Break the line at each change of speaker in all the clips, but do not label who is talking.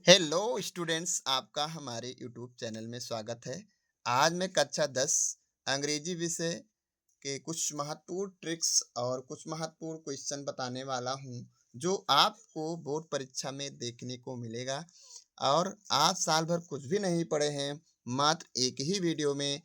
Hello students, आपका हमारे YouTube channel में स्वागत है। आज मैं कक्षा 10 अंग्रेजी विषय के कुछ महत्वपूर्ण ट्रिक्स और कुछ महत्वपूर्ण क्वेश्चन बताने वाला हूँ, जो आपको बोर्ड परीक्षा में देखने को मिलेगा। और आप साल भर कुछ भी नहीं पढ़े हैं, मात्र एक ही वीडियो में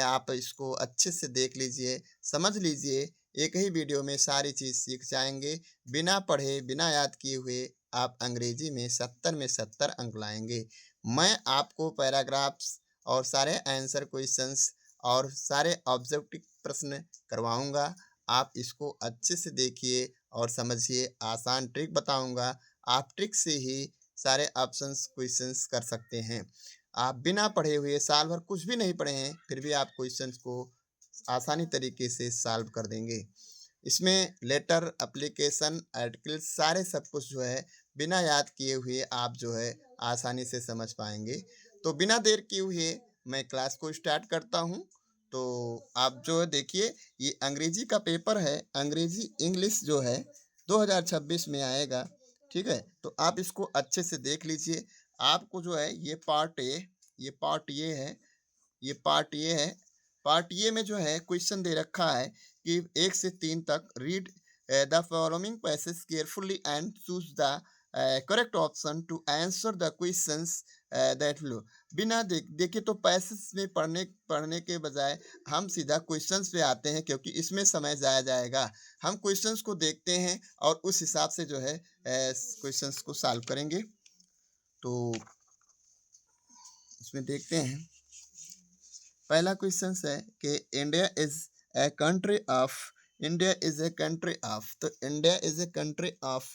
आप इसको अच्छे से देख लीजिए, समझ लीजिए। एक ही वीडियो में सारी चीज़ सीख जाएँगे। बिना पढ़े, बिना याद किए हुए आप अंग्रेजी में 70 में 70 अंक लाएँगे। मैं आपको पैराग्राफ्स और सारे आंसर क्वेश्चंस और सारे ऑब्जेक्टिव प्रश्न करवाऊँगा। आप इसको अच्छे से देखिए और समझिए। आसान ट्रिक बताऊँगा, आप ट्रिक से ही सारे ऑप्शंस क्वेश्चंस कर सकते हैं। आप बिना पढ़े हुए साल भर कुछ भी नहीं पढ़े हैं, फिर भी आप क्वेश्चंस को आसानी तरीके से सॉल्व कर देंगे। इसमें लेटर, एप्लीकेशन, आर्टिकल्स सारे सब कुछ जो है बिना याद किए हुए आप जो है आसानी से समझ पाएँगे। तो बिना देर किए हुए मैं क्लास को स्टार्ट करता हूँ। तो आप जो है देखिए, ये अंग्रेजी का पेपर है, अंग्रेजी इंग्लिश जो है 2026 में आएगा, ठीक है? तो आप इसको अच्छे से देख लीजिए। आपको जो है ये पार्ट ए है, ये पार्ट ये है। पार्ट ये में जो है क्वेश्चन दे रखा है कि 1 से 3 तक read the following passage carefully and choose the correct option to answer the questions that लो। बिना देखिए, तो पैसेज में पढ़ने पढ़ने के बजाय हम सीधा क्वेश्चंस पे आते हैं, क्योंकि इसमें समय ज़ाया जाएगा। हम क्वेश्चंस को देखते हैं और उस हिसाब से जो है क्वेश्चंस को सॉल्व करेंगे। तो इसमें देखते हैं। पहला क्वेश्चन है कि a country of India is a country of तो India is a country of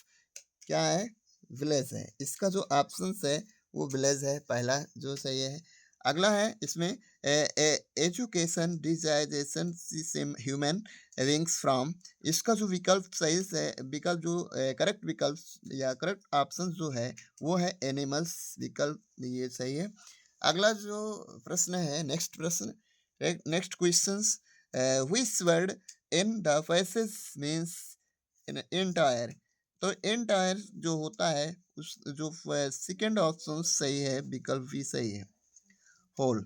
क्या है? विलेज है। इसका जो ऑप्शन है वो विलेज है, पहला जो सही है। अगला है इसमें एजुकेशन डिजाइजेशन सिस्टम ह्यूमन विंग्स फ्रॉम। इसका जो विकल्प सही है, विकल्प जो करेक्ट विकल्प या करेक्ट ऑप्शन जो है वो है एनिमल्स, विकल्प ये सही है। अगला जो प्रश्न है, नेक्स्ट प्रश्न, next questions, which word in the passage means in entire. तो एंटायर जो होता है, उस जो सेकंड ऑप्शन सही है, विकल्प भी सही है, whole.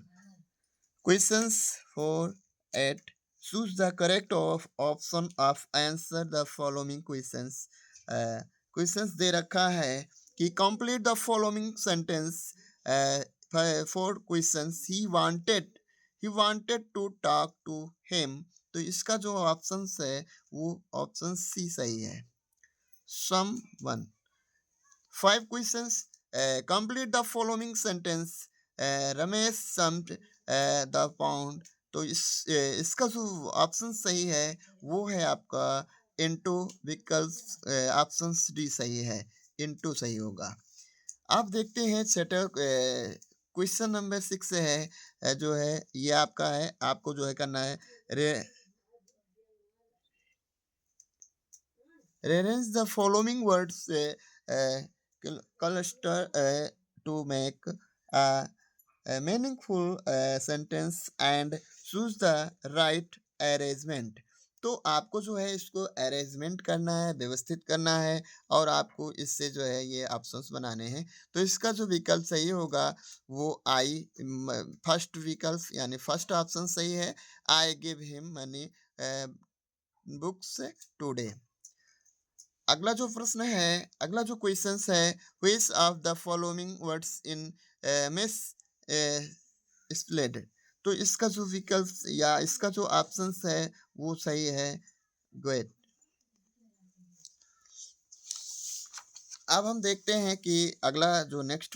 Questions for eight, choose the correct of option of answer the following questions. Questions दे रखा है कि complete the following sentence for questions. He wanted to talk to him. तो इसका जो ऑप्शन है वो ऑप्शन सी सही है, someone. Five questions. Complete the following sentence. Ramesh summed the pound. तो इसका जो ऑप्शन सही है वो है आपका इनटू, विकल्प ऑप्शन डी सही है, इनटू सही होगा। आप देखते हैं सेटर। क्वेश्चन नंबर 6 है, जो है ये आपका है, आपको जो है करना है rearrange the following words uh, cluster to make a meaningful sentence and choose the right arrangement। तो आपको जो है इसको अरेंजमेंट करना है, व्यवस्थित करना है, और आपको इससे जो है ये ऑप्शंस बनाने हैं। तो इसका जो विकल्प सही होगा वो आई, फर्स्ट विकल्प यानी फर्स्ट ऑप्शन सही है। I give him money books today. अगला जो प्रश्न है, अगला जो क्वेश्चन है, which of the following words in misspelled. तो इसका जो विकल्प या इसका जो ऑप्शन है वो सही है, ग्रेट। अब हम देखते हैं कि अगला जो नेक्स्ट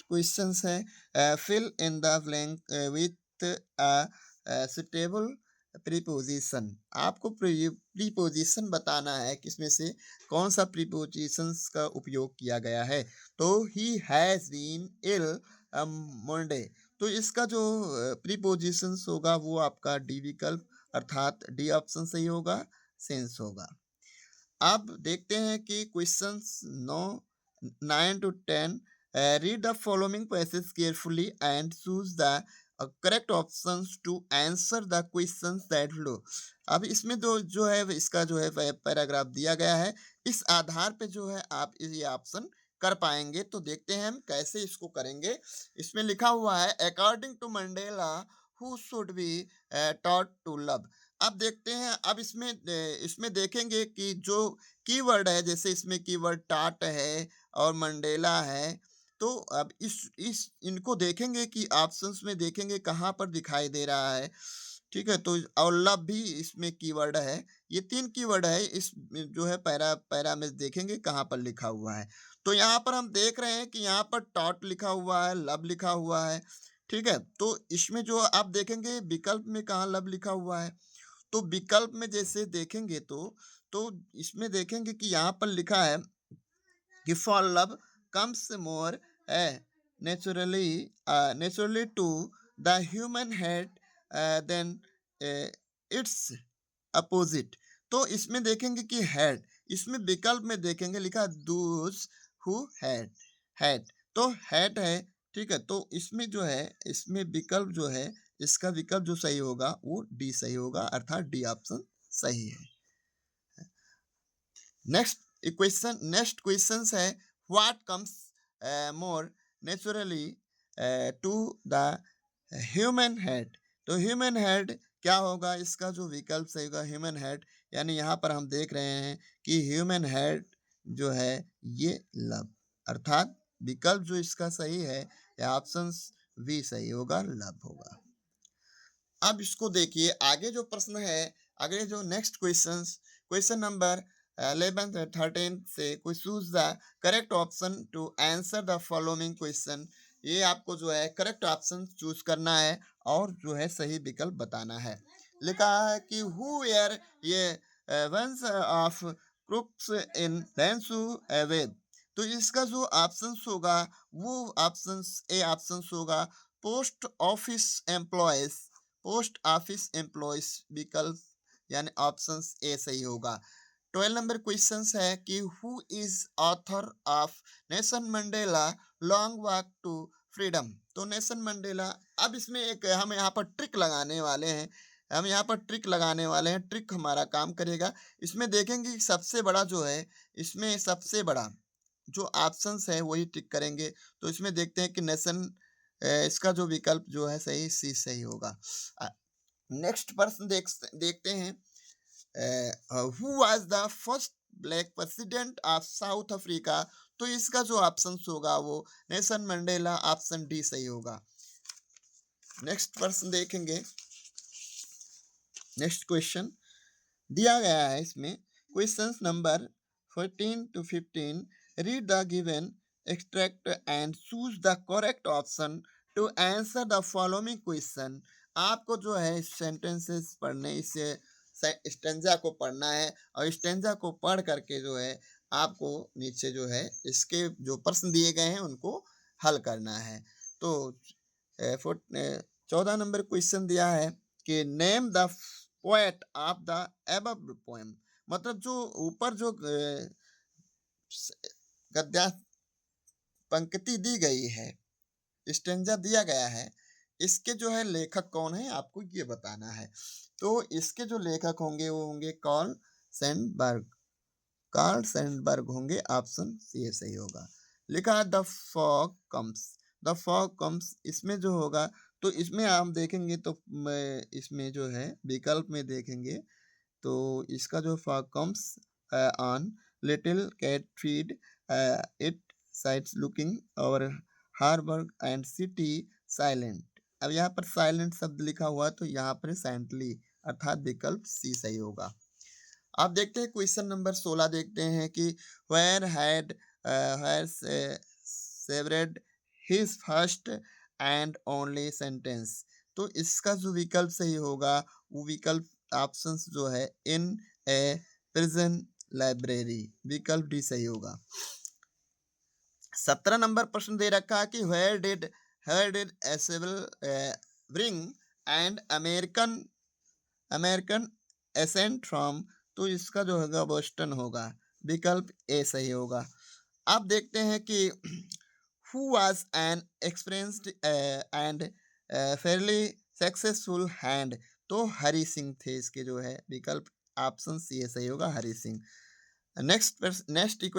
क्वेश्चन है, fill in the blank with a suitable preposition. आपको प्रीपोजिशन बताना है कि इसमें से कौन सा प्रीपोजिशंस का उपयोग किया गया है। तो he has been ill Monday. तो इसका जो प्रीपोजिशंस होगा वो आपका डी विकल्प, अर्थात डी ऑप्शन सही होगा, सेंस होगा। अब देखते हैं कि questions 9 to 10। Read the following passage carefully and choose the correct options to answer the questions that लो। अब इसमें जो है इसका जो है पैराग्राफ दिया गया है, इस आधार पे जो है आप ये ऑप्शन कर पाएंगे। तो देखते हैं हम कैसे इसको करेंगे। इसमें लिखा हुआ है according to Mandela who should be taught to love. अब देखते हैं, अब इसमें देखेंगे कि जो कीवर्ड है, जैसे इसमें कीवर्ड टाट है और मंडेला है, तो अब इस इनको देखेंगे कि ऑप्शंस में देखेंगे कहाँ पर दिखाई दे रहा है। ठीक है, तो और लव भी इसमें कीवर्ड है। ये 3 कीवर्ड है, इस जो है पैरा पैरा में देखेंगे कहाँ पर लिखा हुआ है। तो यहाँ पर हम देख रहे हैं कि यहाँ पर टॉट लिखा हुआ है, लव लिखा हुआ है। ठीक है, तो इसमें जो आप देखेंगे विकल्प में कहाँ लव लिखा हुआ है। तो विकल्प में जैसे देखेंगे तो इसमें देखेंगे कि यहाँ पर लिखा है कि for love comes more naturally to the human head than its opposite. तो इसमें देखेंगे कि हेड, इसमें विकल्प में देखेंगे लिखा दूज हु हैड, तो हैड है। ठीक है, तो इसमें जो है, इसमें विकल्प जो है, इसका विकल्प जो सही होगा वो डी सही होगा, अर्थात डी ऑप्शन सही है। नेक्स्ट क्वेश्चन है what comes more naturally to the human head. तो ह्यूमन हेड क्या होगा, इसका जो विकल्प सही होगा ह्यूमन हेड, यानी यहाँ पर हम देख रहे हैं कि ह्यूमन हेड जो है ये लव, अर्थात विकल्प जो इसका सही है या ऑप्शन बी सही होगा, लव होगा। अब इसको देखिए, आगे जो प्रश्न है, आगे जो नेक्स्ट क्वेश्चन नंबर 11 13 से कोई choose the correct option to answer the following question. ये आपको जो है करेक्ट ऑप्शन चूज करना है और जो है सही विकल्प बताना है। लिखा है कि हु वेयर ये वंस ऑफ क्रुक्स इन रेंसू वेद। तो इसका जो ऑप्शन होगा वो ऑप्शन होगा पोस्ट ऑफिस एम्प्लॉयज विकल्प, यानी ऑप्शन ए सही होगा। 12 नंबर क्वेश्चन है कि who is author of Nelson Mandela long walk to freedom. तो नेशन मंडेला, अब इसमें एक हम यहाँ पर ट्रिक लगाने वाले हैं, ट्रिक हमारा काम करेगा। इसमें देखेंगे कि सबसे बड़ा जो है, इसमें सबसे बड़ा जो ऑप्शंस है वही टिक करेंगे। तो इसमें देखते हैं कि नेशन, इसका जो विकल्प जो है सही सी सही होगा। नेक्स्ट प्रश्न देखते हैं, who was the first black president of south Africa. तो इसका जो ऑप्शन होगा वो नेल्सन मंडेला, ऑप्शन डी सही होगा। नेक्स्ट प्रश्न देखेंगे, नेक्स्ट क्वेश्चन दिया गया है, इसमें question number 14 to 15, read the given extract and choose the correct option to answer the following question. आपको जो है सेंटेंसेस पढ़ने, इससे स्टेंजा को पढ़ना है और स्टेंजा को पढ़ करके जो है आपको नीचे जो है इसके जो प्रश्न दिए गए हैं उनको हल करना है। तो 14 नंबर क्वेश्चन दिया है कि name the poet of the above poem. मतलब जो ऊपर जो गद्या पंक्ति दी गई है, स्टेंजा दिया गया है, इसके जो है लेखक कौन है आपको ये बताना है। तो इसके जो लेखक होंगे वो होंगे कार्ल सैंडबर्ग होंगे, ऑप्शन सी सही होगा। लिखा है द फॉग कम्स, इसमें जो होगा तो इसमें हम देखेंगे तो इसमें जो है विकल्प में देखेंगे तो इसका जो fog comes on little cat feet it sits looking over harbour and city silent. अब यहाँ पर साइलेंट शब्द लिखा हुआ तो यहाँ पर साइलेंटली, अर्थात विकल्प सी सही होगा। आप देखते हैं क्वेश्चन नंबर 16 देखते हैं कि where had severed his first and only sentence. तो इसका जो विकल्प सही होगा वो विकल्प ऑप्शंस जो है इन ए प्रिजन लाइब्रेरी, विकल्प डी सही होगा। 17 नंबर प्रश्न दे रखा है कि where did Isabel bring and American accent from. तो इसका जो होगा बोस्टन होगा, विकल्प ए सही होगा। अब देखते हैं कि who was an experienced and Fairlie successful hand. तो हरि सिंह थे इसके जो है विकल्प, ऑप्शन सी सही होगा, हरि सिंह। नेक्स्ट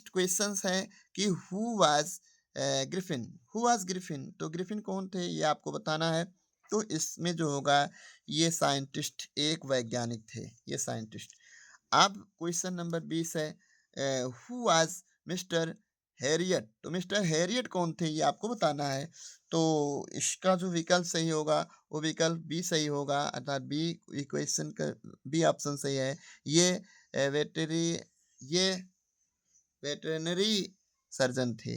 क्वेश्चन है कि who was Griffin. Who was Griffin, तो ग्रिफिन कौन थे ये आपको बताना है। तो इसमें जो होगा ये साइंटिस्ट, एक वैज्ञानिक थे ये साइंटिस्ट। अब क्वेश्चन नंबर 20 है हु वाज मिस्टर हैरियट। तो मिस्टर हैरियट कौन थे ये आपको बताना है। तो इसका जो विकल्प सही होगा वो विकल्प बी सही होगा, अर्थात बी क्वेश्चन का बी ऑप्शन सही है। ये वेटरी ये वेटरनरी सर्जन थे,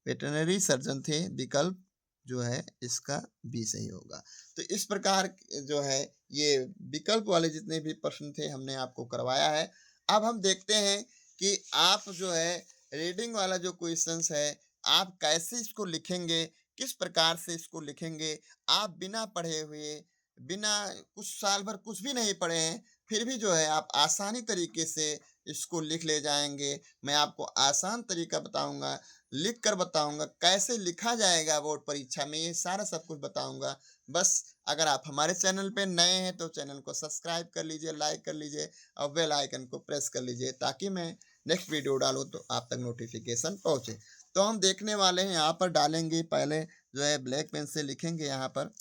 वेटरनरी सर्जन थे। विकल्प जो है इसका बी सही होगा। तो इस प्रकार जो है ये विकल्प वाले जितने भी प्रश्न थे हमने आपको करवाया है। अब हम देखते हैं कि आप जो है रीडिंग वाला जो क्वेश्चंस है आप कैसे इसको लिखेंगे, किस प्रकार से इसको लिखेंगे। आप बिना पढ़े हुए, बिना कुछ साल भर कुछ भी नहीं पढ़े हैं, फिर भी जो है आप आसानी तरीके से इसको लिख ले जाएंगे। मैं आपको आसान तरीका बताऊंगा, लिख कर बताऊँगा, कैसे लिखा जाएगा बोर्ड परीक्षा में, ये सारा सब कुछ बताऊँगा। बस अगर आप हमारे चैनल पे नए हैं तो चैनल को सब्सक्राइब कर लीजिए, लाइक कर लीजिए और बेल आइकन को प्रेस कर लीजिए ताकि मैं नेक्स्ट वीडियो डालूँ तो आप तक नोटिफ़िकेशन पहुँचे। तो हम देखने वाले हैं, यहाँ पर डालेंगे, पहले जो है ब्लैक पेन से लिखेंगे, यहाँ पर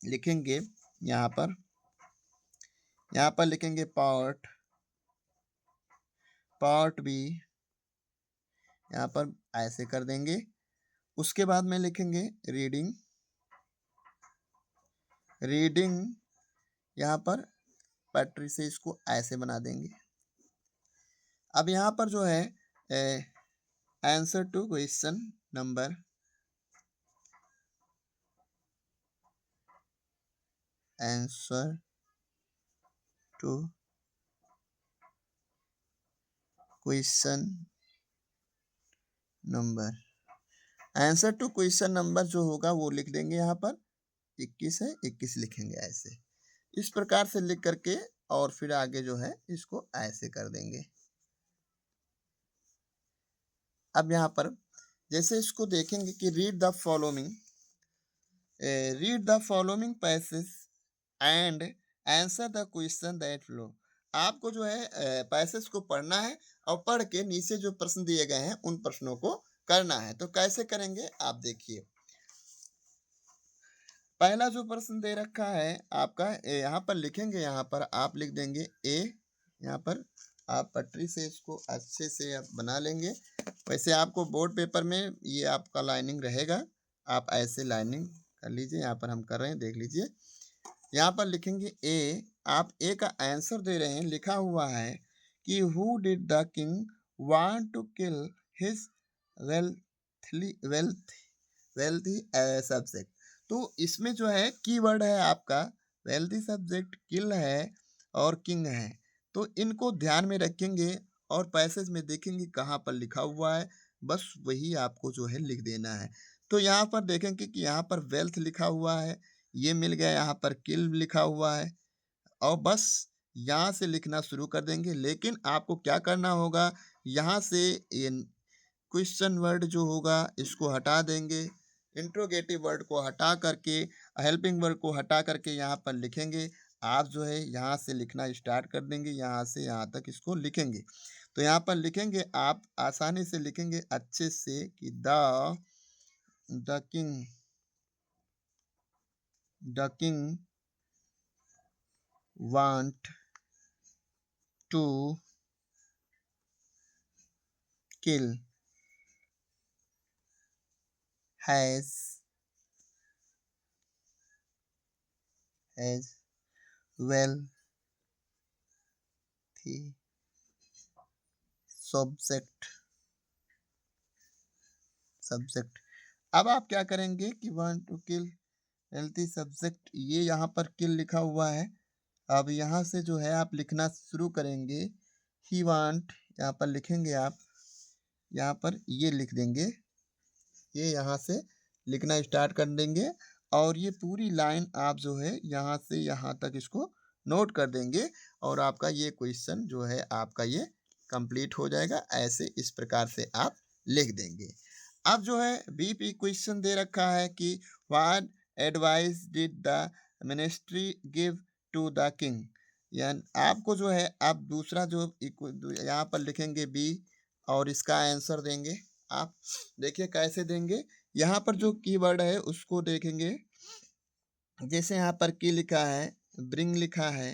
लिखेंगे, यहाँ पर लिखेंगे पार्ट बी, यहाँ पर ऐसे कर देंगे। उसके बाद में लिखेंगे रीडिंग यहाँ पर पटरी से इसको ऐसे बना देंगे। अब यहाँ पर जो है answer to question number answer to question number answer to question number जो होगा वो लिख देंगे। यहाँ पर 21 है, 21 लिखेंगे ऐसे, इस प्रकार से लिख करके और फिर आगे जो है इसको ऐसे कर देंगे। अब यहाँ पर जैसे इसको देखेंगे कि read the following passage and answer the question that flow. आपको जो है पैसेज को पढ़ना है और पढ़ के नीचे जो प्रश्न दिए गए हैं उन प्रश्नों को करना है। तो कैसे करेंगे आप देखिए। पहला जो प्रश्न दे रखा है आपका, यहाँ पर लिखेंगे, यहाँ पर आप लिख देंगे ए। यहाँ पर आप पटरी से इसको अच्छे से आप बना लेंगे। वैसे आपको बोर्ड पेपर में ये आपका लाइनिंग रहेगा, आप ऐसे लाइनिंग कर लीजिए। यहाँ पर हम कर रहे हैं, देख लीजिए। यहाँ पर लिखेंगे ए, आप ए का आंसर दे रहे हैं। लिखा हुआ है कि who did the king want to kill his wealthy subject. तो इसमें जो है कीवर्ड है आपका वेल्थी सब्जेक्ट, किल है और किंग है। तो इनको ध्यान में रखेंगे और पैसेज में देखेंगे कहाँ पर लिखा हुआ है, बस वही आपको जो है लिख देना है। तो यहाँ पर देखेंगे कि यहाँ पर वेल्थ लिखा हुआ है, ये मिल गया। यहाँ पर किल लिखा हुआ है और बस यहाँ से लिखना शुरू कर देंगे। लेकिन आपको क्या करना होगा, यहाँ से ये क्वेश्चन वर्ड जो होगा इसको हटा देंगे, इंट्रोगेटिव वर्ड को हटा करके, हेल्पिंग वर्ड को हटा करके यहाँ पर लिखेंगे। आप जो है यहाँ से लिखना स्टार्ट कर देंगे, यहाँ से यहाँ तक इसको लिखेंगे। तो यहाँ पर लिखेंगे, आप आसानी से लिखेंगे अच्छे से कि the king want to kill his wealthy subject. अब आप क्या करेंगे कि want to kill healthy subject, ये यहाँ पर किल लिखा हुआ है। अब यहाँ से जो है आप लिखना शुरू करेंगे। ही वांट, यहाँ पर लिखेंगे आप, यहाँ पर ये लिख देंगे, ये यहाँ से लिखना स्टार्ट कर देंगे और ये पूरी लाइन आप जो है यहाँ से यहाँ तक इसको नोट कर देंगे और आपका ये क्वेश्चन जो है आपका ये कंप्लीट हो जाएगा। ऐसे इस प्रकार से आप लिख देंगे। अब जो है बीपी क्वेश्चन दे रखा है कि what advice did the ministry give to the king. या आपको जो है आप दूसरा जो यहाँ पर लिखेंगे बी और इसका आंसर देंगे। आप देखिए कैसे देंगे, यहाँ पर जो कीवर्ड है उसको देखेंगे। जैसे यहाँ पर की लिखा है, ब्रिंग लिखा है,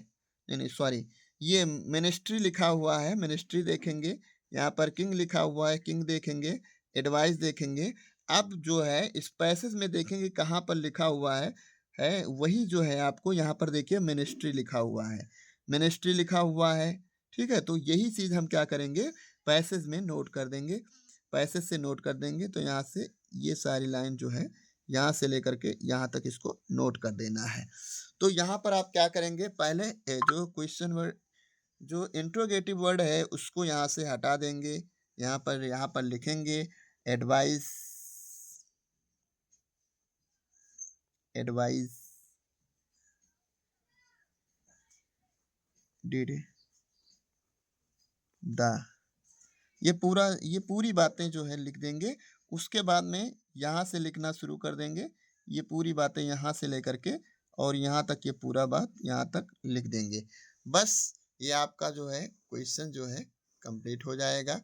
नहीं नहीं सॉरी, ये मिनिस्ट्री लिखा हुआ है, मिनिस्ट्री देखेंगे। यहाँ पर किंग लिखा हुआ है, किंग देखेंगे। एडवाइस देखेंगे। अब जो है इस पैसेज में देखेंगे कहाँ पर लिखा हुआ है वही जो है आपको यहाँ पर देखिए मिनिस्ट्री लिखा हुआ है, मिनिस्ट्री लिखा हुआ है। ठीक है, तो यही चीज़ हम क्या करेंगे, पैसेज में नोट कर देंगे। पैसेज से नोट कर देंगे तो यहाँ से ये सारी लाइन जो है यहाँ से लेकर के यहाँ तक इसको नोट कर देना है। तो यहाँ पर आप क्या करेंगे, पहले जो क्वेश्चन वर्ड, जो इंट्रोगेटिव वर्ड है उसको यहाँ से हटा देंगे। यहाँ पर लिखेंगे एडवाइस, एडवाइस डिड द, ये पूरी बातें जो है लिख देंगे। उसके बाद में यहाँ से लिखना शुरू कर देंगे। ये पूरी बातें यहाँ से लेकर के और यहाँ तक ये पूरा बात यहाँ तक लिख देंगे। बस ये आपका जो है क्वेश्चन जो है कंप्लीट हो जाएगा।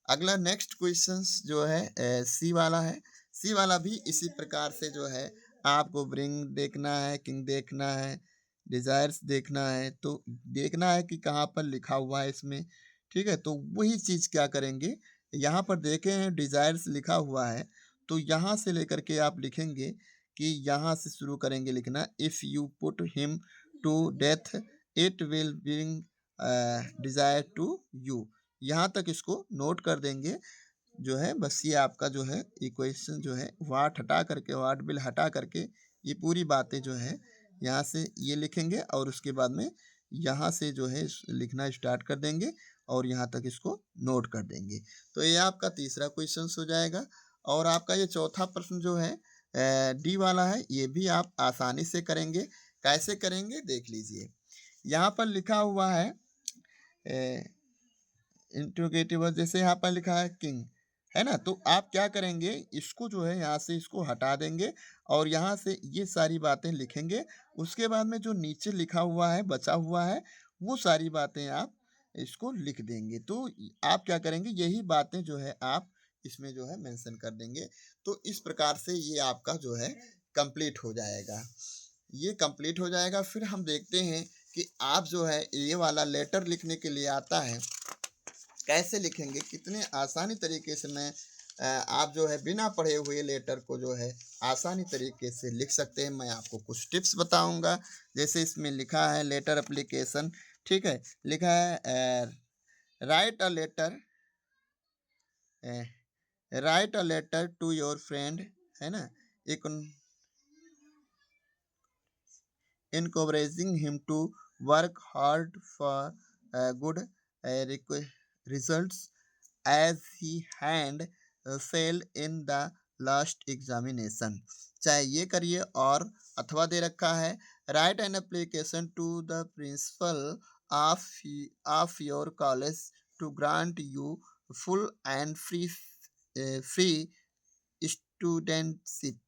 अगला नेक्स्ट क्वेश्चन जो है सी वाला है। सी वाला भी इसी प्रकार से जो है आपको ब्रिंग देखना है, किंग देखना है, डिजायर्स देखना है। तो देखना है कि कहाँ पर लिखा हुआ है इसमें। ठीक है, तो वही चीज़ क्या करेंगे, यहाँ पर देखे हैं डिजायर्स लिखा हुआ है, तो यहाँ से लेकर के आप लिखेंगे कि यहाँ से शुरू करेंगे लिखना, if you put him to death it will bring desire to you. यहाँ तक इसको नोट कर देंगे जो है। बस ये आपका जो है इक्वेशन जो है वाट हटा करके, वाट बिल हटा करके ये पूरी बातें जो है यहाँ से ये लिखेंगे और उसके बाद में यहाँ से जो है लिखना स्टार्ट कर देंगे और यहाँ तक इसको नोट कर देंगे। तो ये आपका तीसरा क्वेश्चन हो जाएगा। और आपका ये चौथा प्रश्न जो है डी वाला है, ये भी आप आसानी से करेंगे। कैसे करेंगे देख लीजिए। यहाँ पर लिखा हुआ है इंट्रोगेटिव, जैसे यहाँ पर लिखा है किंग, है ना, तो आप क्या करेंगे, इसको जो है यहाँ से इसको हटा देंगे और यहाँ से ये सारी बातें लिखेंगे। उसके बाद में जो नीचे लिखा हुआ है, बचा हुआ है, वो सारी बातें आप इसको लिख देंगे। तो आप क्या करेंगे, यही बातें जो है आप इसमें जो है मेंशन कर देंगे। तो इस प्रकार से ये आपका जो है कंप्लीट हो जाएगा। ये कंप्लीट हो जाएगा। फिर हम देखते हैं कि आप जो है ये वाला लेटर लिखने के लिए आता है, कैसे लिखेंगे, कितने आसानी तरीके से मैं आप जो है बिना पढ़े हुए लेटर को जो है आसानी तरीके से लिख सकते हैं। मैं आपको कुछ टिप्स बताऊंगा। जैसे इसमें लिखा है लेटर एप्लीकेशन, ठीक है, लिखा है write a letter, write a letter to your friend, है ना, एक encouraging him to work hard for good results as he had failed in the last examination. चाहे ये करिए और अथवा दे रखा है write an application to the principal of your college to grant you full and free studentship.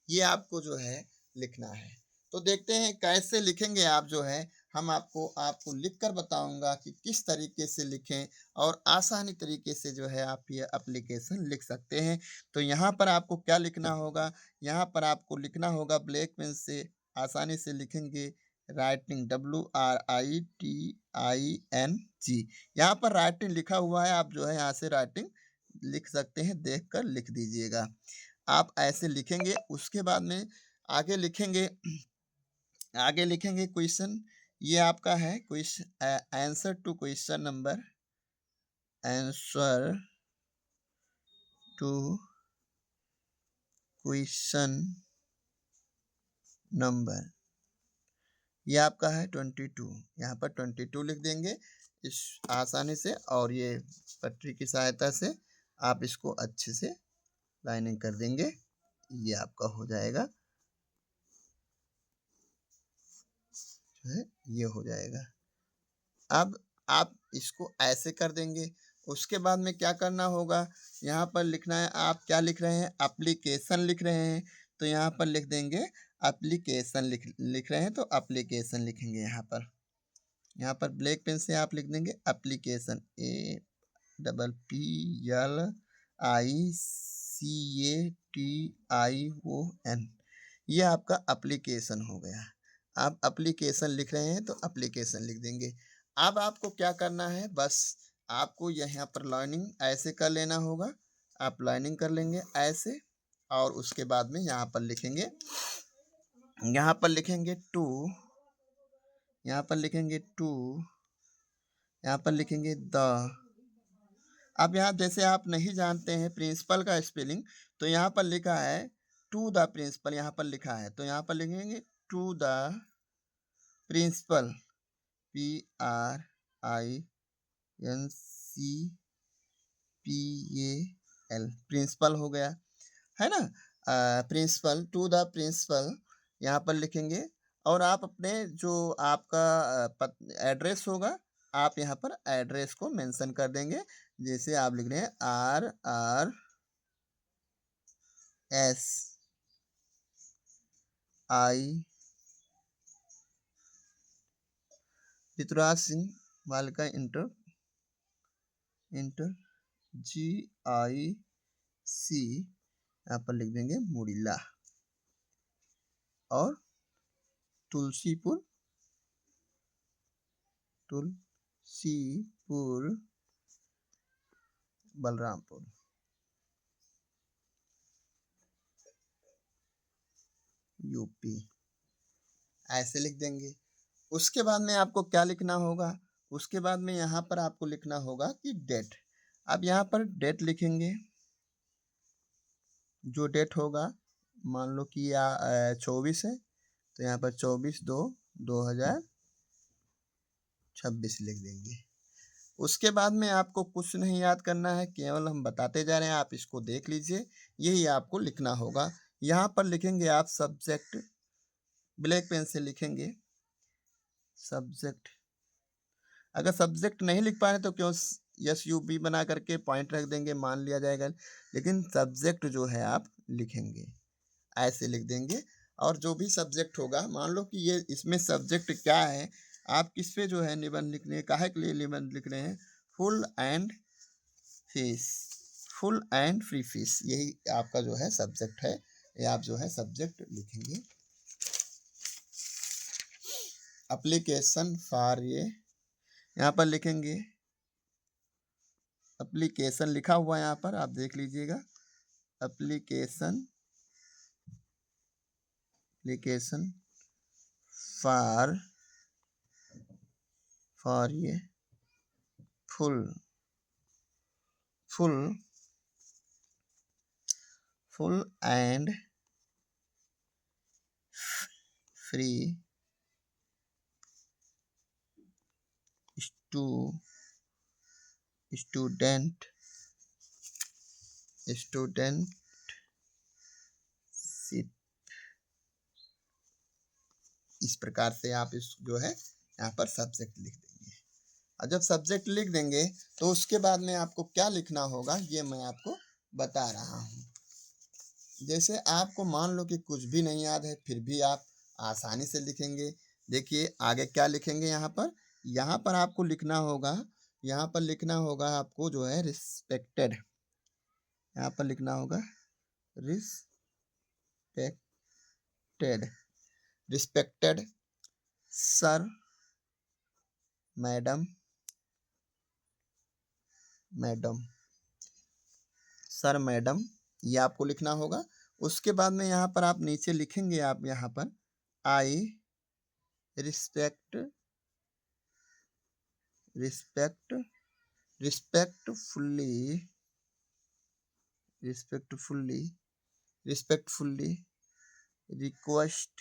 ये आपको जो है लिखना है। तो देखते हैं कैसे लिखेंगे आप जो है। हम आपको लिख कर बताऊंगा कि किस तरीके से लिखें और आसानी तरीके से जो है आप ये एप्लीकेशन लिख सकते हैं। तो यहाँ पर आपको क्या लिखना होगा, यहाँ पर आपको लिखना होगा ब्लैक पेन से आसानी से लिखेंगे राइटिंग, WRITING। यहाँ पर राइटिंग लिखा हुआ है, आप जो है यहाँ से राइटिंग लिख सकते हैं, देख कर लिख दीजिएगा। आप ऐसे लिखेंगे। उसके बाद में आगे लिखेंगे, आगे लिखेंगे क्वेश्चन। ये आपका है question, answer to question number, answer to question number, ये आपका है 22। यहाँ पर 22 लिख देंगे इस आसानी से और ये पटरी की सहायता से आप इसको अच्छे से लाइनिंग कर देंगे। ये आपका हो जाएगा, जो है ये हो जाएगा। अब आप इसको ऐसे कर देंगे। उसके बाद में क्या करना होगा, यहाँ पर लिखना है, आप क्या लिख रहे हैं, एप्लीकेशन लिख रहे हैं, तो यहाँ पर लिख देंगे एप्लीकेशन। लिख रहे हैं तो एप्लीकेशन लिखेंगे यहाँ पर। यहाँ पर ब्लैक पेन से आप लिख देंगे एप्लीकेशन, APPLICATION, ये आपका एप्लीकेशन हो गया। आप एप्लीकेशन लिख रहे हैं तो एप्लीकेशन लिख देंगे। अब आपको क्या करना है, बस आपको यहाँ पर लाइनिंग ऐसे कर लेना होगा। आप लाइनिंग कर लेंगे ऐसे, और उसके बाद में यहाँ पर लिखेंगे, यहाँ पर लिखेंगे टू, यहाँ पर लिखेंगे टू, यहाँ पर लिखेंगे द। अब यहाँ जैसे आप नहीं जानते हैं प्रिंसिपल का स्पेलिंग, तो यहाँ पर लिखा है टू द प्रिंसिपल, यहाँ पर लिखा है, तो यहाँ पर लिखेंगे to the principal, PRINCPAL, principal हो गया, है ना। प्रिंसिपल, टू द प्रिंसिपल यहाँ पर लिखेंगे। और आप अपने जो आपका एड्रेस होगा, आप यहाँ पर एड्रेस को मेंशन कर देंगे। जैसे आप लिख रहे हैं RRS ऋतुराज सिंह बालिका इंटर GIC, यहाँ पर लिख देंगे मुड़िल्ला, और तुलसीपुर बलरामपुर, यूपी, ऐसे लिख देंगे। उसके बाद में आपको क्या लिखना होगा, उसके बाद में यहाँ पर आपको लिखना होगा कि डेट। अब यहाँ पर डेट लिखेंगे, जो डेट होगा, मान लो कि 24 है, तो यहाँ पर 24/2/2026 लिख देंगे। उसके बाद में आपको कुछ नहीं याद करना है, केवल हम बताते जा रहे हैं, आप इसको देख लीजिए, यही आपको लिखना होगा। यहाँ पर लिखेंगे आप सब्जेक्ट, ब्लैक पेन से लिखेंगे सब्जेक्ट। अगर सब्जेक्ट नहीं लिख पा रहे तो क्यों SUB बना करके पॉइंट रख देंगे, मान लिया जाएगा, लेकिन सब्जेक्ट जो है आप लिखेंगे, ऐसे लिख देंगे। और जो भी सब्जेक्ट होगा, मान लो कि ये इसमें सब्जेक्ट क्या है, आप किस पे जो है निबंध लिख रहे हैं, काहे के लिए निबंध लिख रहे हैं, फुल एंड फ्री फिश, यही आपका जो है सब्जेक्ट है, ये आप जो है सब्जेक्ट लिखेंगे। एप्लीकेशन फॉर, ये यहाँ पर लिखेंगे एप्लीकेशन, लिखा हुआ है यहाँ पर, आप देख लीजिएगा, एप्लीकेशन फॉर ये फुल एंड फ्री स्टूडेंट इस प्रकार से आप इस जो है यहाँ पर सब्जेक्ट लिख देंगे। और जब सब्जेक्ट लिख देंगे तो उसके बाद में आपको क्या लिखना होगा, ये मैं आपको बता रहा हूँ। जैसे आपको मान लो कि कुछ भी नहीं याद है, फिर भी आप आसानी से लिखेंगे। देखिए आगे क्या लिखेंगे, यहाँ पर आपको लिखना होगा, यहाँ पर लिखना होगा आपको जो है रिस्पेक्टेड, यहाँ पर लिखना होगा respected sir, madam, sir, madam, ये आपको लिखना होगा। उसके बाद में यहाँ पर आप नीचे लिखेंगे, आप यहाँ पर आई रिस्पेक्टफुल्ली रिक्वेस्ट।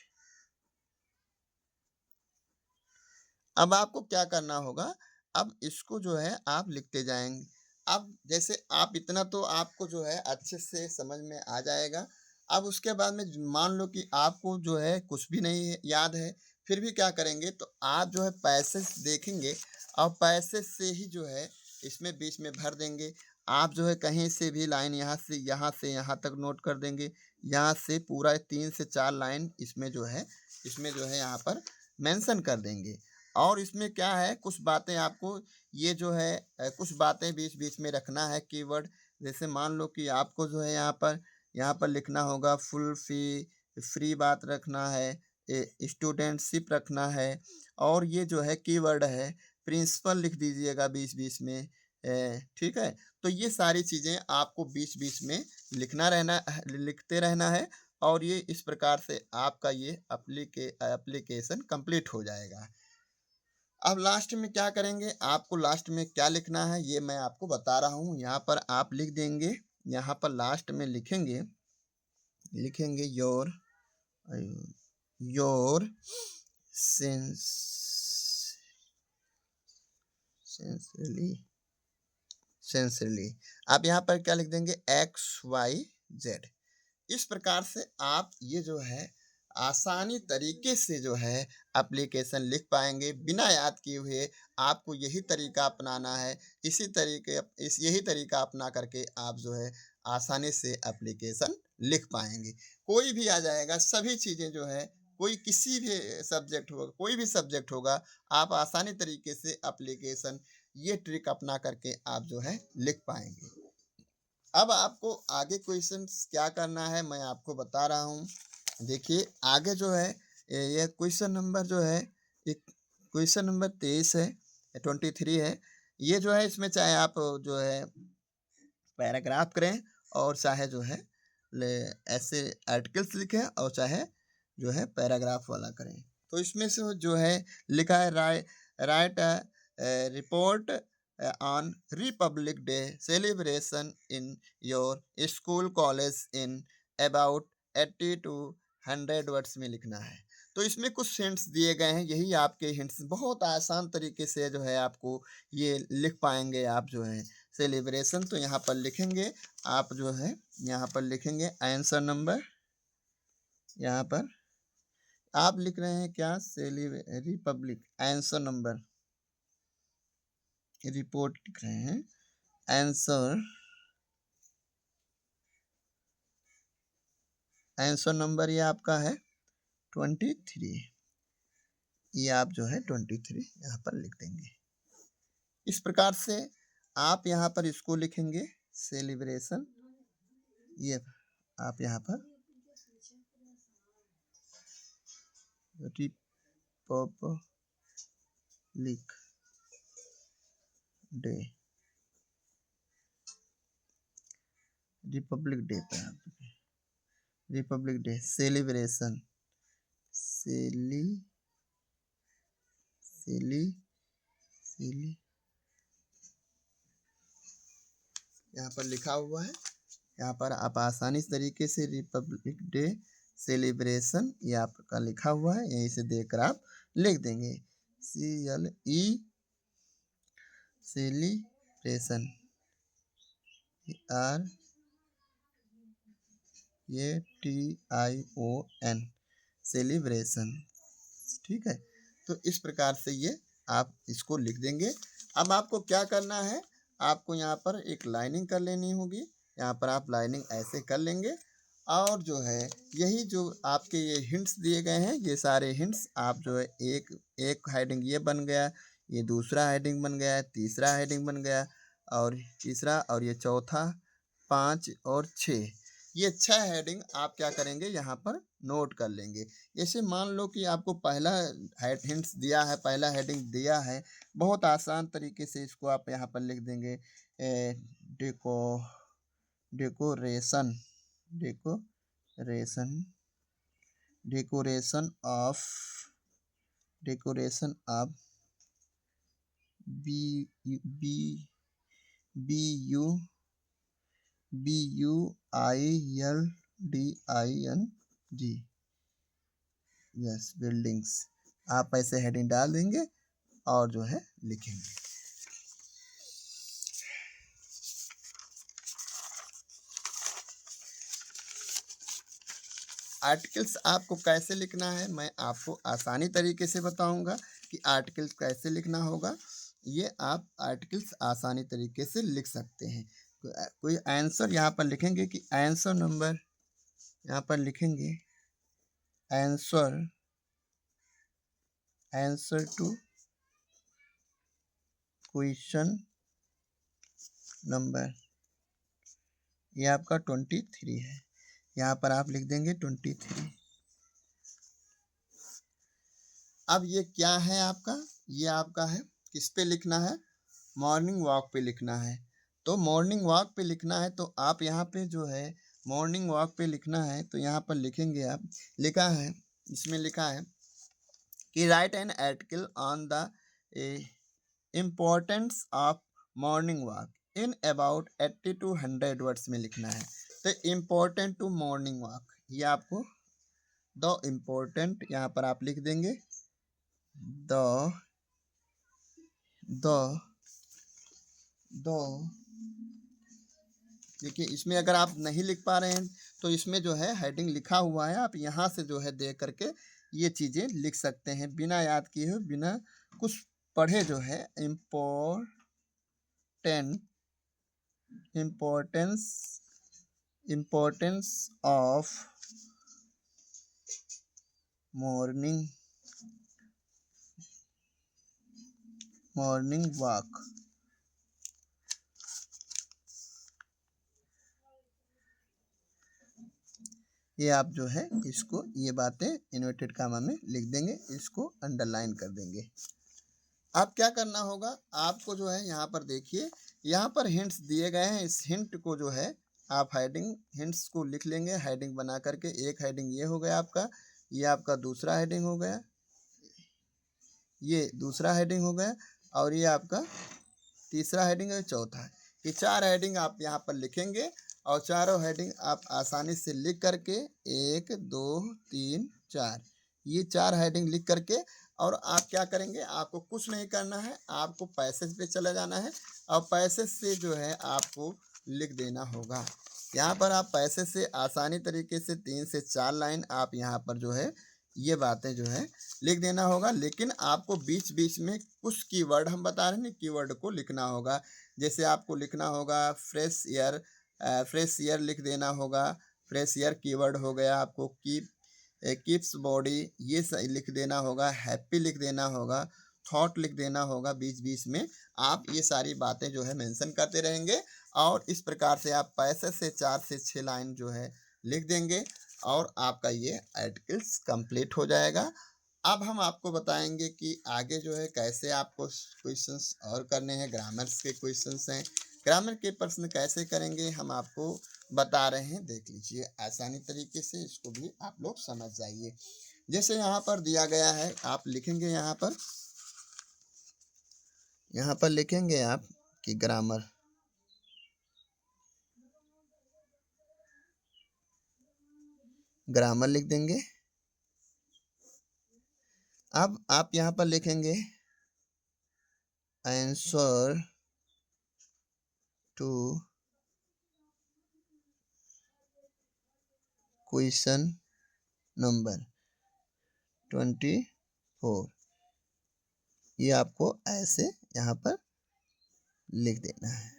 अब आपको क्या करना होगा, अब इसको जो है आप लिखते जाएंगे। अब जैसे आप इतना तो आपको जो है अच्छे से समझ में आ जाएगा। अब उसके बाद में मान लो कि आपको जो है कुछ भी नहीं याद है, फिर भी क्या करेंगे, तो आप जो है पैसे देखेंगे और पैसे से ही जो है इसमें बीच में भर देंगे। आप जो है कहीं से भी लाइन यहाँ से यहाँ तक नोट कर देंगे, यहाँ से पूरा 3 से 4 लाइन इसमें जो है यहाँ पर मेंशन कर देंगे। और इसमें क्या है, कुछ बातें आपको ये जो है कुछ बातें बीच-बीच में रखना है कीवर्ड। जैसे मान लो कि आपको जो है यहाँ पर लिखना होगा फुल फ़ी, फ्री बात रखना है, स्टूडेंटशिप रखना है और ये जो है कीवर्ड है प्रिंसिपल लिख दीजिएगा बीच-बीच में। ठीक है? तो ये सारी चीज़ें आपको बीच-बीच में लिखते रहना है और ये इस प्रकार से आपका ये एप्लीकेशन कंप्लीट हो जाएगा। अब लास्ट में क्या करेंगे, आपको लास्ट में क्या लिखना है ये मैं आपको बता रहा हूँ। यहाँ पर आप लिख देंगे, यहाँ पर लास्ट में लिखेंगे लिखेंगे योर सिंस सिंसियरली सिंसियरली आप यहाँ पर क्या लिख देंगे, XYZ। इस प्रकार से आप ये जो है आसानी तरीके से जो है एप्लीकेशन लिख पाएँगे बिना याद किए हुए। आपको यही तरीका अपनाना है। यही तरीका अपना करके आप जो है आसानी से एप्लीकेशन लिख पाएँगे। कोई भी आ जाएगा, सभी चीज़ें जो है कोई किसी भी सब्जेक्ट होगा, कोई भी सब्जेक्ट होगा, आप आसानी तरीके से एप्लीकेशन ये ट्रिक अपना करके आप जो है लिख पाएँगे। अब आपको आगे क्वेश्चंस क्या करना है मैं आपको बता रहा हूँ। देखिए आगे जो है ये क्वेश्चन नंबर जो है एक क्वेश्चन नंबर 23 है, 23 है। ये जो है इसमें चाहे आप जो है पैराग्राफ करें और चाहे जो है ले ऐसे आर्टिकल्स लिखें और चाहे जो है पैराग्राफ वाला करें। तो इसमें से जो है लिखा है write report on republic day celebration in your school college in about 80 to 100 words में लिखना है। तो इसमें कुछ हिंट्स दिए गए हैं, यही आपके हिंट्स बहुत आसान तरीके से जो है आपको ये लिख पाएंगे आप जो है सेलिब्रेशन। तो यहाँ पर लिखेंगे आप जो है यहाँ पर लिखेंगे आंसर नंबर, यहाँ पर आप लिख रहे हैं क्या रिपब्लिक आंसर नंबर रिपोर्ट लिख रहे हैं आंसर नंबर ये आपका है 23। ये आप जो है 23 यहाँ पर लिख देंगे। इस प्रकार से आप यहाँ पर इसको लिखेंगे सेलिब्रेशन, ये आप यहाँ पर रिपब्लिक डे पर आप रिपब्लिक डे सेलिब्रेशन यहाँ पर लिखा हुआ है। यहाँ पर आप आसानी तरीके से रिपब्लिक डे सेलिब्रेशन ये आपका लिखा हुआ है, यहीं से देखकर आप लिख देंगे CLE सेलिब्रेशन RATION सेलिब्रेशन। ठीक है, तो इस प्रकार से ये आप इसको लिख देंगे। अब आपको क्या करना है, आपको यहाँ पर एक लाइनिंग कर लेनी होगी। यहाँ पर आप लाइनिंग ऐसे कर लेंगे और जो है यही जो आपके ये हिंट्स दिए गए हैं, ये सारे हिंट्स आप जो है एक हेडिंग ये बन गया, ये दूसरा हेडिंग बन गया, तीसरा हेडिंग बन गया और तीसरा और ये चौथा, 5 और 6, ये 6 हेडिंग आप क्या करेंगे यहाँ पर नोट कर लेंगे। जैसे मान लो कि आपको पहला हिंट्स दिया है, पहला हेडिंग दिया है, बहुत आसान तरीके से इसको आप यहाँ पर लिख देंगे deco decoration decoration decoration of B B B U BUILDING yes buildings, आप ऐसे हेडिंग डाल देंगे और जो है लिखेंगे। आर्टिकल्स आपको कैसे लिखना है मैं आपको आसानी तरीके से बताऊंगा कि आर्टिकल्स कैसे लिखना होगा। ये आप आर्टिकल्स आसानी तरीके से लिख सकते हैं। कोई आंसर यहाँ पर लिखेंगे कि आंसर नंबर, यहाँ पर लिखेंगे आंसर टू क्वेश्चन नंबर, ये आपका 23 है, यहाँ पर आप लिख देंगे 23। अब ये क्या है आपका, ये आपका है, किस पे लिखना है, मॉर्निंग वॉक पे लिखना है। तो मॉर्निंग वॉक पे लिखना है तो आप यहाँ पे जो है मॉर्निंग वॉक पे लिखना है तो यहाँ पर लिखेंगे आप, लिखा है, इसमें लिखा है कि right an article on the importance of morning walk in about 80 to 100 words में लिखना है। तो इम्पोर्टेंट टू मॉर्निंग वॉक, ये आपको द इम्पोर्टेंट यहाँ पर आप लिख देंगे, द द द देखिए इसमें अगर आप नहीं लिख पा रहे हैं तो इसमें जो है हेडिंग लिखा हुआ है, आप यहाँ से जो है देख करके ये चीज़ें लिख सकते हैं बिना याद किए हुए, बिना कुछ पढ़े जो है इम्पोर्टेंस ऑफ मॉर्निंग वॉक, ये आप जो है इसको, ये बातें इन्वर्टेड कामा में लिख देंगे, इसको अंडरलाइन कर देंगे। अब क्या करना होगा आपको जो है यहाँ पर देखिए, यहाँ पर हिंट्स दिए गए हैं, इस हिंट को जो है आप हेडिंग हिंट्स को लिख लेंगे, हेडिंग बना करके। एक हेडिंग ये हो गया आपका, ये आपका दूसरा हेडिंग हो गया, ये दूसरा हेडिंग हो गया, और ये आपका तीसरा हेडिंग है, चौथा है। ये 4 हेडिंग आप यहाँ पर लिखेंगे और चारों हेडिंग आप आसानी से लिख करके 1 2 3 4, ये 4 हेडिंग लिख करके, और आप क्या करेंगे, आपको कुछ नहीं करना है, आपको पैसेज पे चले जाना है और पैसेज से जो है आपको लिख देना होगा। यहाँ पर आप पैसेज से आसानी तरीके से 3 से 4 लाइन आप यहाँ पर जो है ये बातें जो है लिख देना होगा। लेकिन आपको बीच बीच में कुछ कीवर्ड हम बता रहे हैं, कीवर्ड को लिखना होगा। जैसे आपको लिखना होगा फ्रेश ईयर लिख देना होगा, फ्रेश ईयर कीवर्ड हो गया। आपको कीप्स बॉडी ये लिख देना होगा, हैप्पी लिख देना होगा, थॉट लिख देना होगा। बीच बीच में आप ये सारी बातें जो है मेंशन करते रहेंगे और इस प्रकार से आप पैसे से 4 से 6 लाइन जो है लिख देंगे और आपका ये आर्टिकल्स कंप्लीट हो जाएगा। अब हम आपको बताएंगे कि आगे जो है कैसे आपको क्वेश्चंस और करने हैं, ग्रामर्स के क्वेश्चंस हैं, ग्रामर के प्रश्न कैसे करेंगे हम आपको बता रहे हैं। देख लीजिए आसानी तरीके से, इसको भी आप लोग समझ जाइए। जैसे यहाँ पर दिया गया है, आप लिखेंगे यहाँ पर लिखेंगे आप कि ग्रामर लिख देंगे। अब आप यहाँ पर लिखेंगे आंसर टू क्वेश्चन नंबर 24, ये आपको ऐसे यहाँ पर लिख देना है।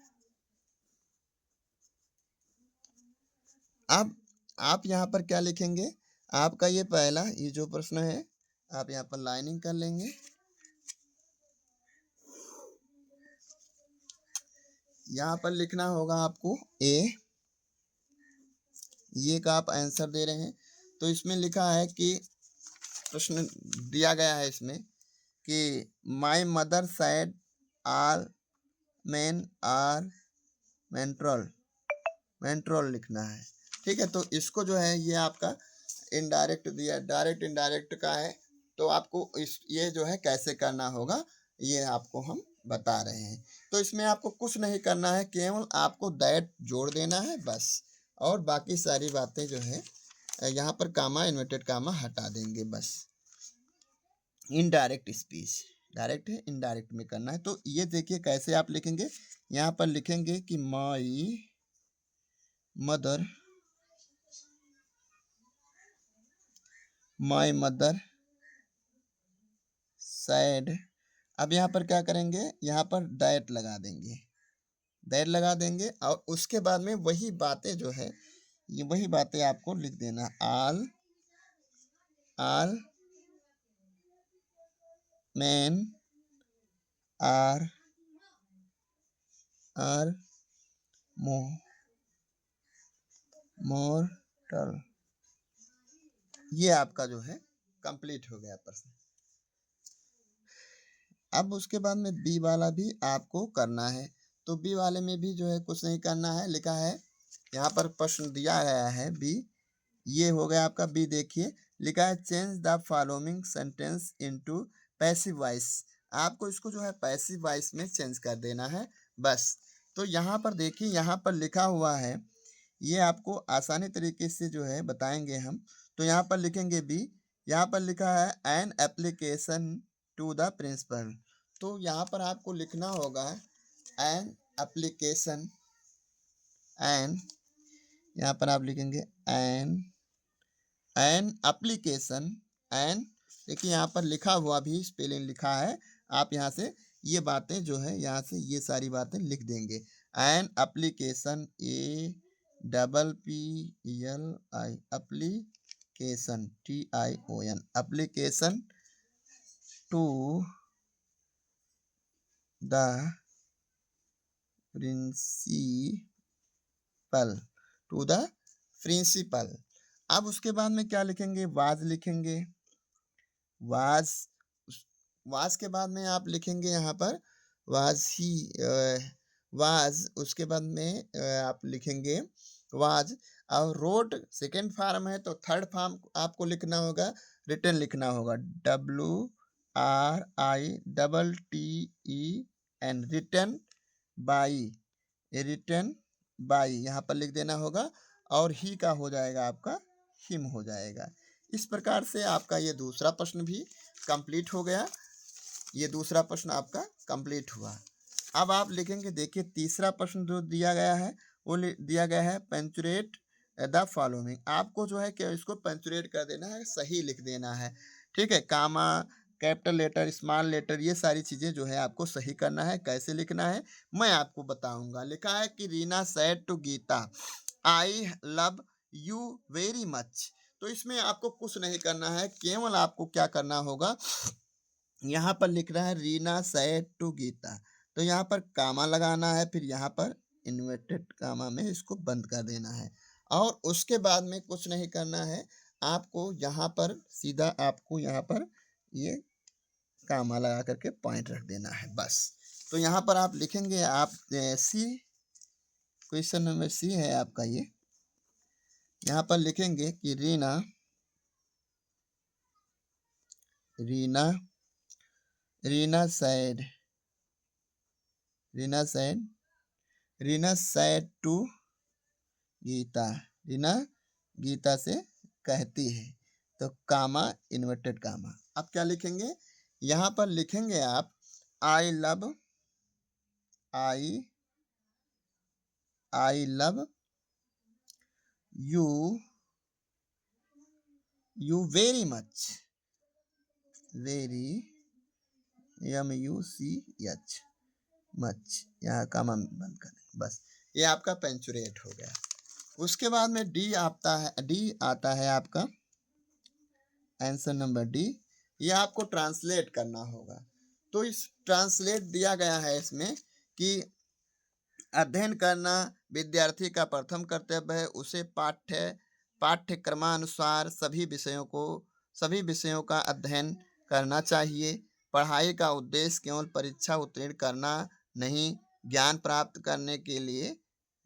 अब आप यहाँ पर क्या लिखेंगे, आपका ये पहला ये जो प्रश्न है आप यहाँ पर लाइनिंग कर लेंगे। यहाँ पर लिखना होगा आपको ए, ये का आप आंसर दे रहे हैं तो इसमें लिखा है कि प्रश्न दिया गया है इसमें कि my mother said all man are mortal लिखना है। ठीक है, तो इसको जो है ये आपका इनडायरेक्ट दिया, डायरेक्ट इनडायरेक्ट का है, तो आपको ये जो है कैसे करना होगा ये आपको हम बता रहे हैं। तो इसमें आपको कुछ नहीं करना है, केवल आपको दैट जोड़ देना है बस, और बाकी सारी बातें जो है यहाँ पर कामा इन्वर्टेड कामा हटा देंगे बस। इनडायरेक्ट स्पीच, डायरेक्ट है इनडायरेक्ट में करना है। तो ये देखिए कैसे आप लिखेंगे, यहाँ पर लिखेंगे कि माई मदर सैड, अब यहाँ पर क्या करेंगे, यहाँ पर दैट लगा देंगे और उसके बाद में वही बातें जो है ये वही बातें आपको लिख देना, आल मैन आर आर मोर्टल। ये आपका जो है कंप्लीट हो गया प्रश्न। अब उसके बाद में बी वाला भी आपको करना है। तो बी वाले में भी जो है कुछ नहीं करना है, लिखा है यहाँ पर प्रश्न दिया गया है बी। ये हो गया आपका बी। देखिए लिखा है change the following sentence into passive voice. आपको इसको जो है पैसिव वॉइस में चेंज कर देना है बस। तो यहाँ पर देखिए, यहाँ पर लिखा हुआ है, ये आपको आसानी तरीके से जो है बताएंगे हम। तो यहाँ पर लिखेंगे बी। यहाँ पर लिखा है an application to the principal. तो यहाँ पर आपको लिखना होगा एन एप्लीकेशन। एन, यहाँ पर आप लिखेंगे एन एप्लीकेशन। एन, देखिए यहाँ पर लिखा हुआ भी स्पेलिंग लिखा है। आप यहाँ से ये बातें जो है, यहाँ से ये सारी बातें लिख देंगे। An application, APPLI, application, TION, application to the principal, to the principal. अब उसके बाद में क्या लिखेंगे, वाज लिखेंगे। वाज, वाज के बाद में आप लिखेंगे यहाँ पर वाज ही, वाज। उसके बाद में आप लिखेंगे वाज। और रोड सेकेंड फॉर्म है, तो थर्ड फॉर्म आपको लिखना होगा, रिटर्न लिखना होगा, WRITTEN, written by, written by यहाँ पर लिख देना होगा। और ही का हो जाएगा आपका हिम हो जाएगा। इस प्रकार से आपका ये दूसरा प्रश्न भी कंप्लीट हो गया। ये दूसरा प्रश्न आपका कंप्लीट हुआ। अब आप लिखेंगे, देखिए तीसरा प्रश्न जो दिया गया है वो दिया गया है पंक्चुएट द फॉलोइंग। आपको जो है कि इसको पंक्चुएट कर देना है, सही लिख देना है, ठीक है। कामा, कैपिटल लेटर, स्मॉल लेटर, ये सारी चीज़ें जो है आपको सही करना है। कैसे लिखना है मैं आपको बताऊंगा। लिखा है कि Reena said to Geeta I love you very much. तो इसमें आपको कुछ नहीं करना है, केवल आपको क्या करना होगा, यहाँ पर लिख रहा है रीना सेड टू गीता, तो यहाँ पर कामा लगाना है, फिर यहाँ पर इन्वर्टेड कामा में इसको बंद कर देना है। और उसके बाद में कुछ नहीं करना है, आपको यहाँ पर सीधा आपको यहाँ पर ये कामा लगा करके पॉइंट रख देना है बस। तो यहाँ पर आप लिखेंगे, आप सी, क्वेश्चन नंबर सी है आपका ये। यहाँ पर लिखेंगे कि Reena Reena Reena said, Reena said, Reena said to Geeta, Reena Geeta से कहती है, तो कामा इन्वर्टेड कामा। अब क्या लिखेंगे, यहाँ पर लिखेंगे आप I love, I love you very much, very MUCH, much, यहाँ कामा बंद करें बस। ये आपका पंक्चुएट हो गया। उसके बाद में डी आता है आपका आंसर नंबर डी। ये आपको ट्रांसलेट करना होगा। तो इस ट्रांसलेट दिया गया है इसमें कि अध्ययन करना विद्यार्थी का प्रथम कर्तव्य है। उसे पाठ्यक्रमानुसार सभी विषयों का अध्ययन करना चाहिए। पढ़ाई का उद्देश्य केवल परीक्षा उत्तीर्ण करना नहीं, ज्ञान प्राप्त करने के लिए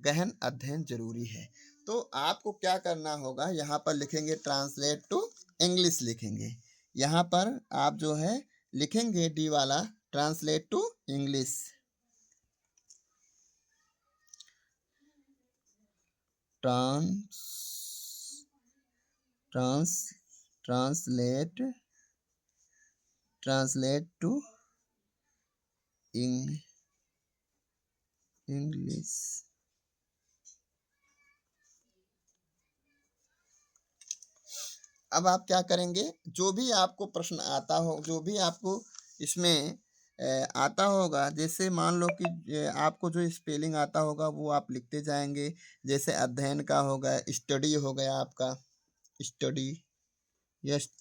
गहन अध्ययन जरूरी है। तो आपको क्या करना होगा, यहाँ पर लिखेंगे ट्रांसलेट टू इंग्लिश लिखेंगे। यहाँ पर आप जो है लिखेंगे डी वाला, translate to English, translate to English. अब आप क्या करेंगे, जो भी आपको प्रश्न आता हो, जो भी आपको इसमें आता होगा, जैसे मान लो कि आपको जो स्पेलिंग आता होगा वो आप लिखते जाएंगे। जैसे अध्ययन का होगा, स्टडी हो गया आपका, स्टडी, STUDY,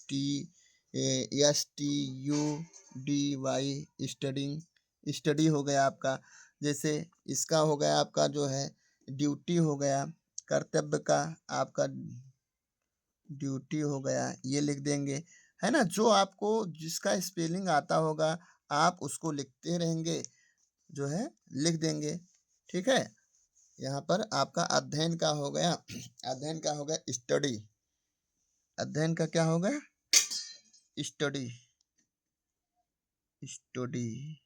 स्टडिंग, स्टडी हो गया आपका। जैसे इसका हो गया आपका जो है ड्यूटी हो गया, कर्तव्य का आपका ड्यूटी हो गया, ये लिख देंगे, है ना? जो आपको जिसका स्पेलिंग आता होगा, आप उसको लिखते रहेंगे, जो है लिख देंगे, ठीक है? यहाँ पर आपका अध्ययन का हो गया, अध्ययन का हो गया स्टडी, अध्ययन का क्या हो गया? स्टडी, स्टडी,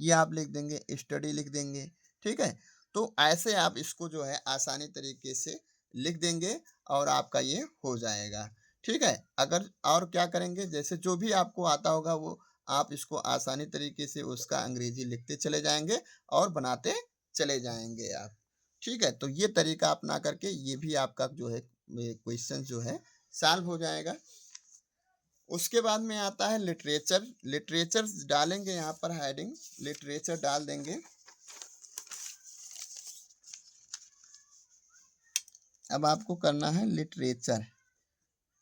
ये आप लिख देंगे, स्टडी लिख देंगे, ठीक है? तो ऐसे आप इसको जो है आसानी तरीके से लिख देंगे और आपका ये हो जाएगा, ठीक है? अगर और क्या करेंगे, जैसे जो भी आपको आता होगा वो आप इसको आसानी तरीके से उसका अंग्रेजी लिखते चले जाएँगे और बनाते चले जाएँगे आप, ठीक है? तो ये तरीका अपना करके ये भी आपका जो है क्वेश्चन जो है सॉल्व हो जाएगा। उसके बाद में आता है लिटरेचर, लिटरेचर डालेंगे यहाँ पर हेडिंग, लिटरेचर डाल देंगे। अब आपको करना है literature,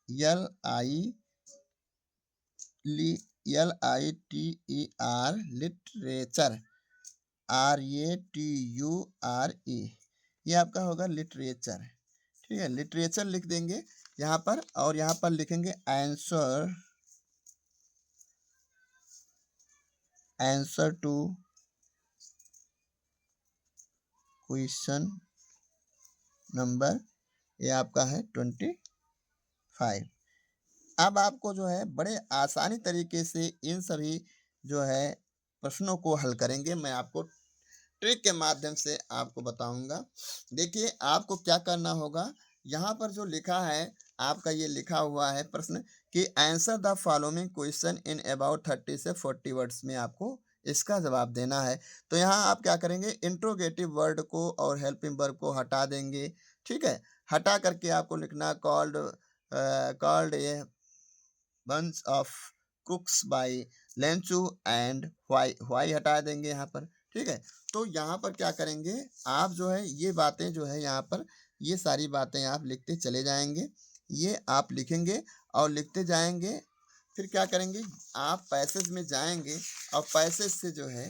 L I L I T E R, literature, R A T U R A, ये आपका होगा लिटरेचर, ठीक है? लिटरेचर लिख देंगे यहाँ पर और यहाँ पर लिखेंगे answer, answer to question number, ये आपका है 25। अब आपको जो है बड़े आसानी तरीके से इन सभी जो है प्रश्नों को हल करेंगे। मैं आपको ट्रिक के माध्यम से आपको बताऊंगा। देखिए आपको क्या करना होगा, यहाँ पर जो लिखा है आपका ये लिखा हुआ है प्रश्न कि answer the following question in about 30 से 40 वर्ड्स में आपको इसका जवाब देना है। तो यहाँ आप क्या करेंगे, इंट्रोगेटिव वर्ड को और हेल्पिंग वर्ब को हटा देंगे, ठीक है? हटा करके आपको लिखना called, called a bunch of cooks by लेंचू एंड व्हाई हटा देंगे यहाँ पर, ठीक है? तो यहाँ पर क्या करेंगे, आप जो है ये बातें जो है यहाँ पर ये सारी बातें आप लिखते चले जाएंगे, ये आप लिखेंगे और लिखते जाएंगे। फिर क्या करेंगे, आप पैसेज में जाएंगे और पैसेज से जो है,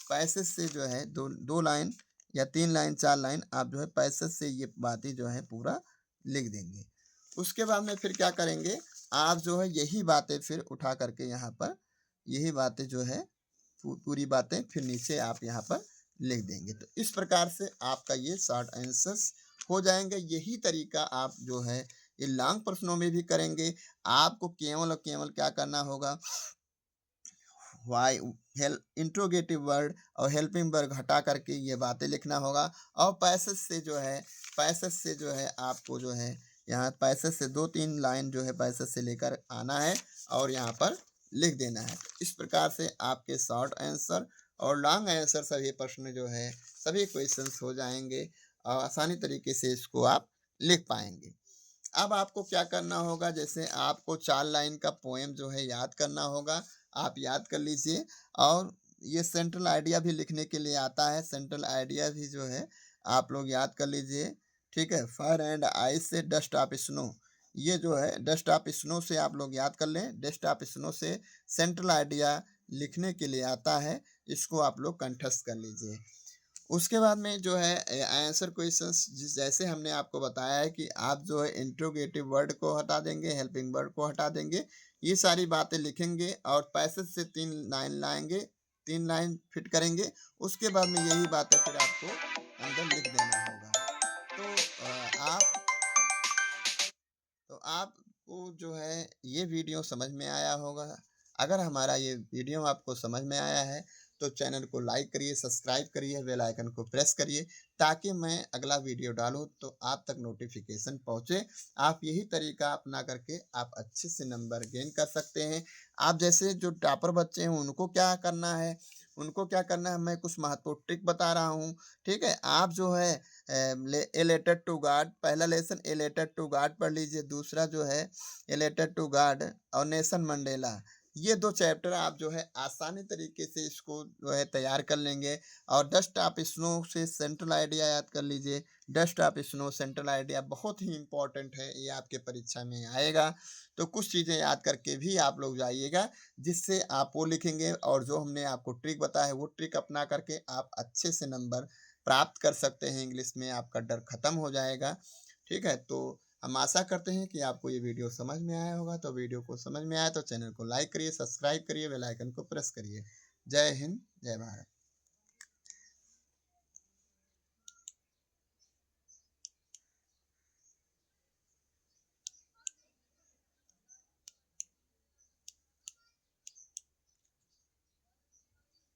पैसेज से जो है दो दो लाइन या 3 लाइन 4 लाइन आप जो है पैसेज से ये बातें जो है पूरा लिख देंगे। उसके बाद में फिर क्या करेंगे, आप जो है यही बातें फिर उठा करके यहाँ पर यही बातें जो है पूरी बातें फिर नीचे आप यहाँ पर लिख देंगे। तो इस प्रकार से आपका ये शॉर्ट आंसर्स हो जाएंगे। यही तरीका आप जो है ये लॉन्ग प्रश्नों में भी करेंगे। आपको केवल और केवल क्या करना होगा, वाई हेल्प इंट्रोगेटिव वर्ड और हेल्पिंग वर्ब हटा करके ये बातें लिखना होगा और पैसेज से जो है, पैसेज से जो है आपको जो है यहाँ पैसेज से 2-3 लाइन जो है पैसेज से लेकर आना है और यहाँ पर लिख देना है। इस प्रकार से आपके शॉर्ट आंसर और लॉन्ग आंसर सभी प्रश्न जो है सभी क्वेश्चंस हो जाएंगे और आसानी तरीके से इसको आप लिख पाएंगे। अब आपको क्या करना होगा, जैसे आपको 4 लाइन का पोएम जो है याद करना होगा, आप याद कर लीजिए। और ये सेंट्रल आइडिया भी लिखने के लिए आता है, सेंट्रल आइडिया भी जो है आप लोग याद कर लीजिए, ठीक है? फायर एंड आइस से डस्ट ऑफ स्नो, ये जो है डस्ट ऑफ स्नो से आप लोग याद कर लें। डस्ट ऑफ स्नो से सेंट्रल आइडिया लिखने के लिए आता है, इसको आप लोग कंठस्थ कर लीजिए। उसके बाद में जो है आंसर क्वेश्चंस जिस जैसे हमने आपको बताया है कि आप जो है इंट्रोगेटिव वर्ड को हटा देंगे, हेल्पिंग वर्ड को हटा देंगे, ये सारी बातें लिखेंगे और पैसेज से 3 लाइन लाएंगे, 3 लाइन फिट करेंगे। उसके बाद में यही बातें फिर आपको अंदर लिख देना होगा। तो आप तो आपको जो है ये वीडियो समझ में आया होगा। अगर हमारा ये वीडियो आपको समझ में आया है तो चैनल को लाइक करिए, सब्सक्राइब करिए, बेल आइकन को प्रेस करिए ताकि मैं अगला वीडियो डालूं तो आप तक नोटिफिकेशन पहुंचे। आप यही तरीका अपना करके आप अच्छे से नंबर गेन कर सकते हैं। आप जैसे जो टॉपर बच्चे हैं उनको क्या करना है, उनको क्या करना है, मैं कुछ महत्वपूर्ण ट्रिक बता रहा हूँ, ठीक है? आप जो है ए लेटर टू गॉड, पहला lesson a letter to God पढ़ लीजिए, दूसरा जो है ए लेटर टू गॉड और नेल्सन मंडेला, ये 2 चैप्टर आप जो है आसानी तरीके से इसको जो है तैयार कर लेंगे और डस्ट ऑफ स्नो से सेंट्रल आइडिया याद कर लीजिए। Dust of snow central idea बहुत ही इम्पोर्टेंट है, ये आपके परीक्षा में आएगा। तो कुछ चीज़ें याद करके भी आप लोग जाइएगा, जिससे आप वो लिखेंगे और जो हमने आपको ट्रिक बताया है, वो ट्रिक अपना करके आप अच्छे से नंबर प्राप्त कर सकते हैं। इंग्लिश में आपका डर खत्म हो जाएगा। ठीक है? तो हम आशा करते हैं कि आपको ये वीडियो समझ में आया होगा। तो वीडियो को समझ में आया तो चैनल को लाइक करिए, सब्सक्राइब करिए, बेल आइकन को प्रेस करिए। जय हिंद, जय भारत।